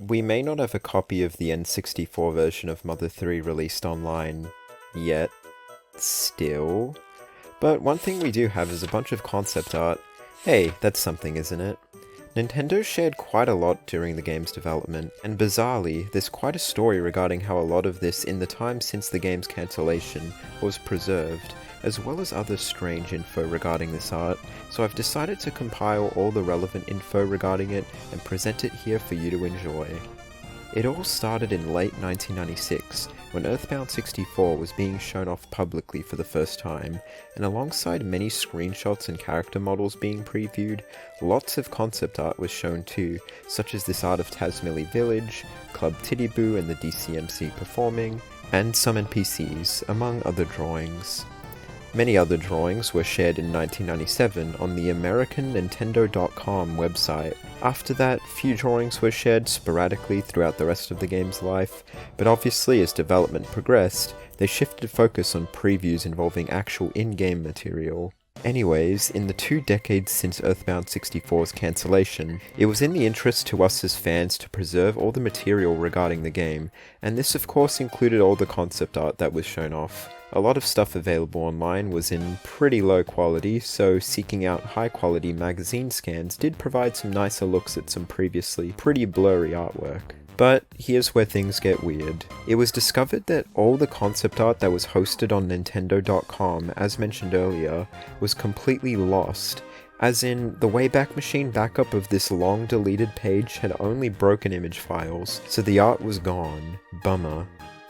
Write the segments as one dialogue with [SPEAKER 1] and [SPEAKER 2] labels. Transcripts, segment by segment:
[SPEAKER 1] We may not have a copy of the N64 version of Mother 3 released online yet, still, but one thing we do have is a bunch of concept art. Hey, that's something, isn't it? Nintendo shared quite a lot during the game's development, and bizarrely, there's quite a story regarding how a lot of this in the time since the game's cancellation was preserved, as well as other strange info regarding this art, so I've decided to compile all the relevant info regarding it and present it here for you to enjoy. It all started in late 1996, when EarthBound 64 was being shown off publicly for the first time, and alongside many screenshots and character models being previewed, lots of concept art was shown too, such as this art of Tazmily Village, Club Tiddyboo and the DCMC performing, and some NPCs, among other drawings. Many other drawings were shared in 1997 on the American Nintendo.com website. After that, few drawings were shared sporadically throughout the rest of the game's life, but obviously as development progressed, they shifted focus on previews involving actual in-game material. Anyways, in the 2 decades since EarthBound 64's cancellation, it was in the interest to us as fans to preserve all the material regarding the game, and this of course included all the concept art that was shown off. A lot of stuff available online was in pretty low quality, so seeking out high quality magazine scans did provide some nicer looks at some previously pretty blurry artwork. But here's where things get weird. It was discovered that all the concept art that was hosted on Nintendo.com, as mentioned earlier, was completely lost. As in, the Wayback Machine backup of this long deleted page had only broken image files, so the art was gone. Bummer.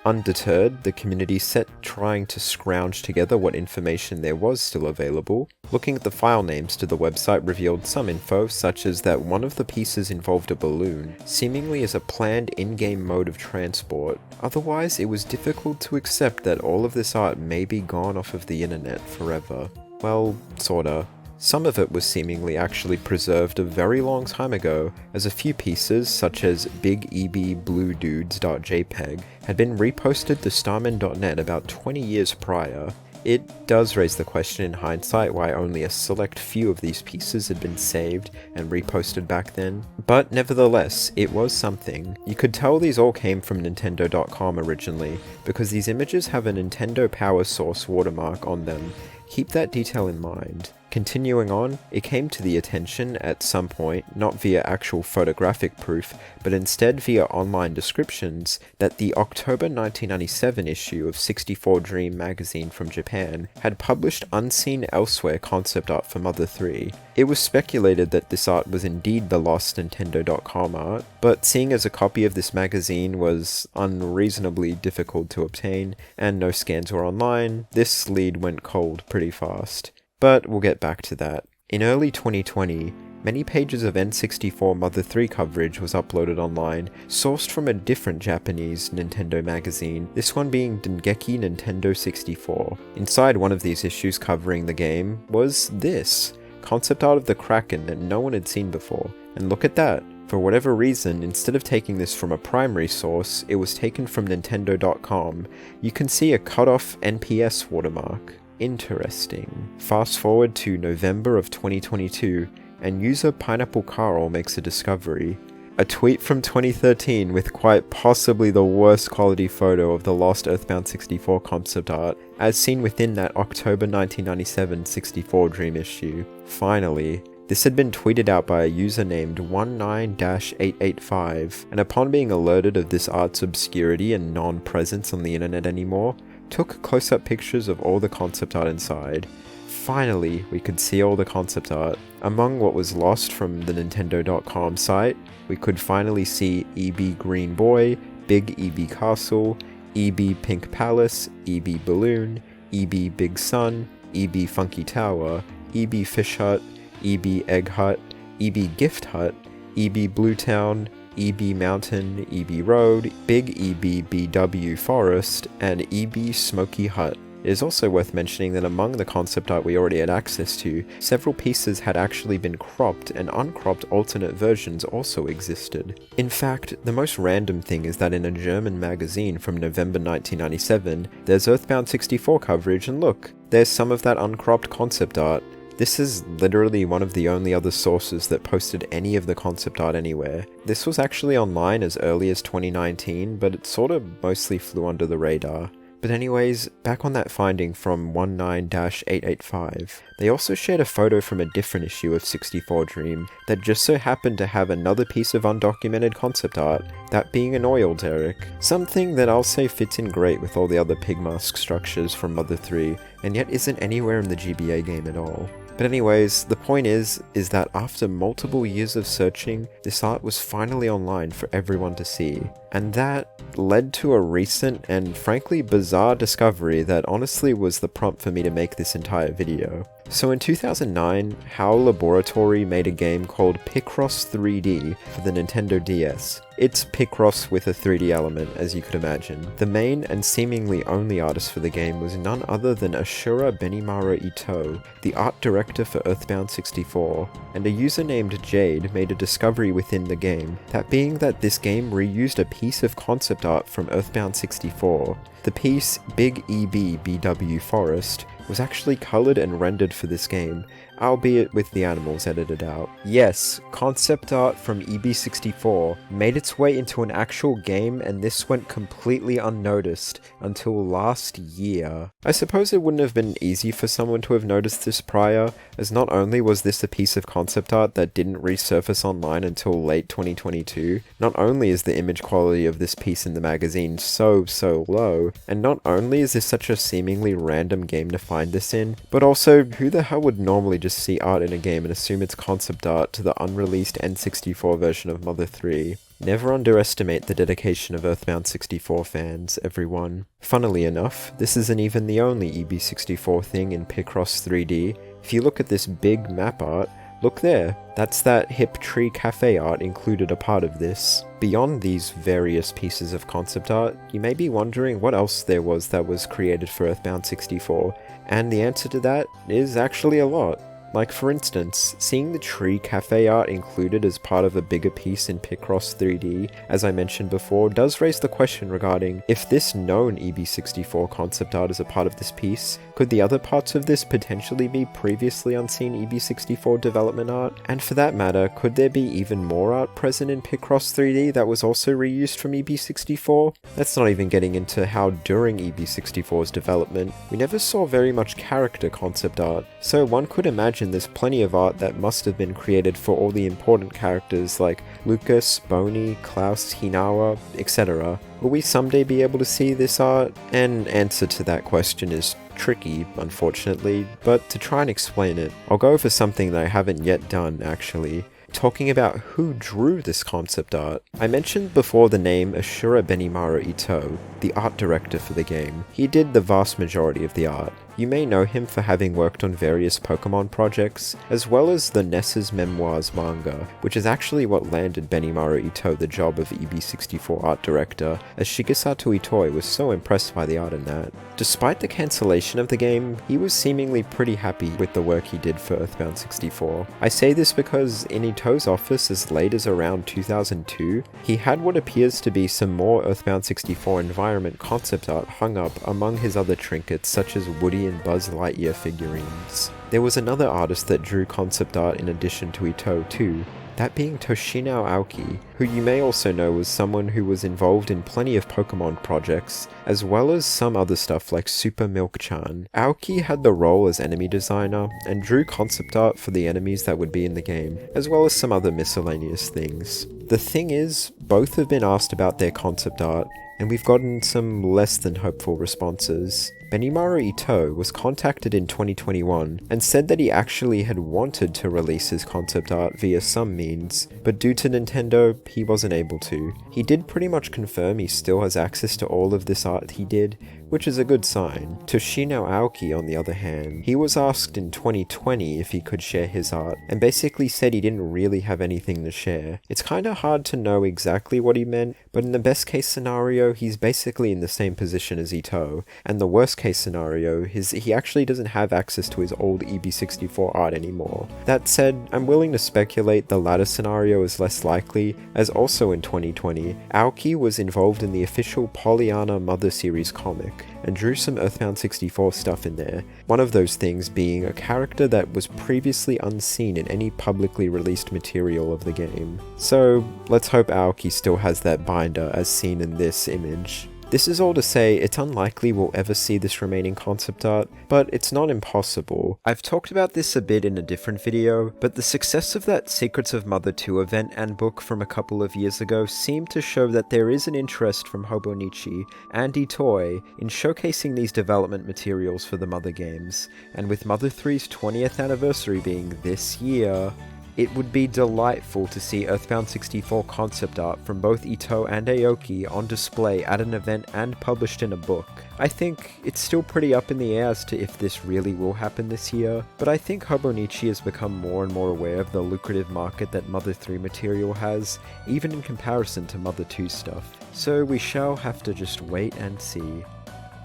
[SPEAKER 1] Undeterred, the community set trying to scrounge together what information there was still available. Looking at the file names to the website revealed some info, such as that one of the pieces involved a balloon, seemingly as a planned in-game mode of transport. Otherwise, it was difficult to accept that all of this art may be gone off of the internet forever. Well, sorta. Some of it was seemingly actually preserved a very long time ago, as a few pieces, such as BigEBBlueDudes.jpg, had been reposted to Starman.net about 20 years prior. It does raise the question in hindsight why only a select few of these pieces had been saved and reposted back then, but nevertheless, it was something. You could tell these all came from Nintendo.com originally, because these images have a Nintendo Power Source watermark on them. Keep that detail in mind. Continuing on, it came to the attention at some point, not via actual photographic proof, but instead via online descriptions, that the October 1997 issue of 64 Dream magazine from Japan had published Unseen Elsewhere concept art for Mother 3. It was speculated that this art was indeed the lost Nintendo.com art, but seeing as a copy of this magazine was unreasonably difficult to obtain, and no scans were online, this lead went cold pretty fast. But we'll get back to that. In early 2020, many pages of N64 Mother 3 coverage was uploaded online, sourced from a different Japanese Nintendo magazine, this one being Dengeki Nintendo 64. Inside one of these issues covering the game was this, concept art of the Kraken that no one had seen before. And look at that. For whatever reason, instead of taking this from a primary source, it was taken from Nintendo.com. You can see a cut-off NPS watermark. Interesting. Fast forward to November of 2022, and user Pineapple Carl makes a discovery. A tweet from 2013 with quite possibly the worst quality photo of the lost EarthBound 64 concept art, as seen within that October 1997 64 Dream issue. Finally, this had been tweeted out by a user named 19-885, and upon being alerted of this art's obscurity and non-presence on the internet anymore, took close-up pictures of all the concept art inside. Finally, we could see all the concept art. Among what was lost from the Nintendo.com site, we could finally see EB Green Boy, Big EB Castle, EB Pink Palace, EB Balloon, EB Big Sun, EB Funky Tower, EB Fish Hut, EB Egg Hut, EB Gift Hut, EB Blue Town, EB Mountain, EB Road, Big EB BW Forest, and EB Smoky Hut. It is also worth mentioning that among the concept art we already had access to, several pieces had actually been cropped, and uncropped alternate versions also existed. In fact, the most random thing is that in a German magazine from November 1997, there's EarthBound 64 coverage, and look, there's some of that uncropped concept art. This is literally one of the only other sources that posted any of the concept art anywhere. This was actually online as early as 2019, but it sort of mostly flew under the radar. But anyways, back on that finding from 19-885, they also shared a photo from a different issue of 64 Dream that just so happened to have another piece of undocumented concept art, that being an oil derrick. Something that I'll say fits in great with all the other pig mask structures from Mother 3, and yet isn't anywhere in the GBA game at all. But anyways, the point is that after multiple years of searching, this art was finally online for everyone to see. And that led to a recent and frankly bizarre discovery that honestly was the prompt for me to make this entire video. So in 2009, HAL Laboratory made a game called Picross 3D for the Nintendo DS. It's Picross with a 3D element, as you could imagine. The main and seemingly only artist for the game was none other than Ashura Benimaru Ito, the art director for EarthBound 64, and a user named Jade made a discovery within the game, that being that this game reused a piece of concept art from EarthBound 64. The piece, Big EB BW Forest, was actually coloured and rendered for this game, albeit with the animals edited out. Yes, concept art from EB64 made its way into an actual game, and this went completely unnoticed until last year. I suppose it wouldn't have been easy for someone to have noticed this prior, as not only was this a piece of concept art that didn't resurface online until late 2022, not only is the image quality of this piece in the magazine so low, and not only is this such a seemingly random game to find this in, but also who the hell would normally just see art in a game and assume it's concept art to the unreleased N64 version of Mother 3. Never underestimate the dedication of EarthBound 64 fans, everyone. Funnily enough, this isn't even the only EB64 thing in Picross 3D. If you look at this big map art, look there, that's that hip tree cafe art included a part of this. Beyond these various pieces of concept art, you may be wondering what else there was that was created for EarthBound 64, and the answer to that is actually a lot. Like for instance, seeing the tree cafe art included as part of a bigger piece in Picross 3D, as I mentioned before, does raise the question regarding if this known EB64 concept art is a part of this piece, could the other parts of this potentially be previously unseen EB64 development art? And for that matter, could there be even more art present in Picross 3D that was also reused from EB64? That's not even getting into how during EB64's development, we never saw very much character concept art, so one could imagine there's plenty of art that must have been created for all the important characters like Lucas, Boney, Klaus, Hinawa, etc. Will we someday be able to see this art? An answer to that question is tricky, unfortunately, but to try and explain it, I'll go over something that I haven't yet done, actually. Talking about who drew this concept art. I mentioned before the name Ashura Benimaru Ito, the art director for the game. He did the vast majority of the art. You may know him for having worked on various Pokemon projects, as well as the Ness's Memoirs manga, which is actually what landed Benimaru Ito the job of EB64 art director, as Shigesato Itoi was so impressed by the art in that. Despite the cancellation of the game, he was seemingly pretty happy with the work he did for EarthBound 64. I say this because in Ito's office as late as around 2002, he had what appears to be some more EarthBound 64 environment concept art hung up among his other trinkets such as Woody and Buzz Lightyear figurines. There was another artist that drew concept art in addition to Ito too, that being Toshinao Aoki, who you may also know was someone who was involved in plenty of Pokemon projects, as well as some other stuff like Super Milk-chan. Aoki had the role as enemy designer, and drew concept art for the enemies that would be in the game, as well as some other miscellaneous things. The thing is, both have been asked about their concept art, and we've gotten some less than hopeful responses. Benimaru Ito was contacted in 2021 and said that he actually had wanted to release his concept art via some means, but due to Nintendo, he wasn't able to. He did pretty much confirm he still has access to all of this art he did, which is a good sign. Toshinao Aoki, on the other hand, he was asked in 2020 if he could share his art, and basically said he didn't really have anything to share. It's kinda hard to know exactly what he meant, but in the best case scenario, he's basically in the same position as Ito, and the worst case scenario is he actually doesn't have access to his old EB64 art anymore. That said, I'm willing to speculate the latter scenario is less likely, as also in 2020, Aoki was involved in the official Pollyanna Mother series comic. book and drew some EarthBound 64 stuff in there, one of those things being a character that was previously unseen in any publicly released material of the game. So let's hope Aoki still has that binder as seen in this image. This is all to say, it's unlikely we'll ever see this remaining concept art, but it's not impossible. I've talked about this a bit in a different video, but the success of that Secrets of Mother 2 event and book from a couple of years ago seemed to show that there is an interest from Hobonichi and Itoi in showcasing these development materials for the Mother games, and with Mother 3's 20th anniversary being this year, it would be delightful to see EarthBound 64 concept art from both Ito and Aoki on display at an event and published in a book. I think it's still pretty up in the air as to if this really will happen this year, but I think Hobonichi has become more and more aware of the lucrative market that Mother 3 material has, even in comparison to Mother 2 stuff. So we shall have to just wait and see.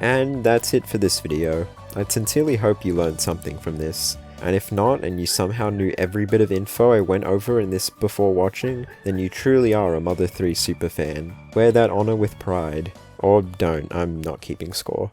[SPEAKER 1] And that's it for this video. I sincerely hope you learned something from this. And if not, and you somehow knew every bit of info I went over in this before watching, then you truly are a Mother 3 superfan. Wear that honor with pride. Or don't, I'm not keeping score.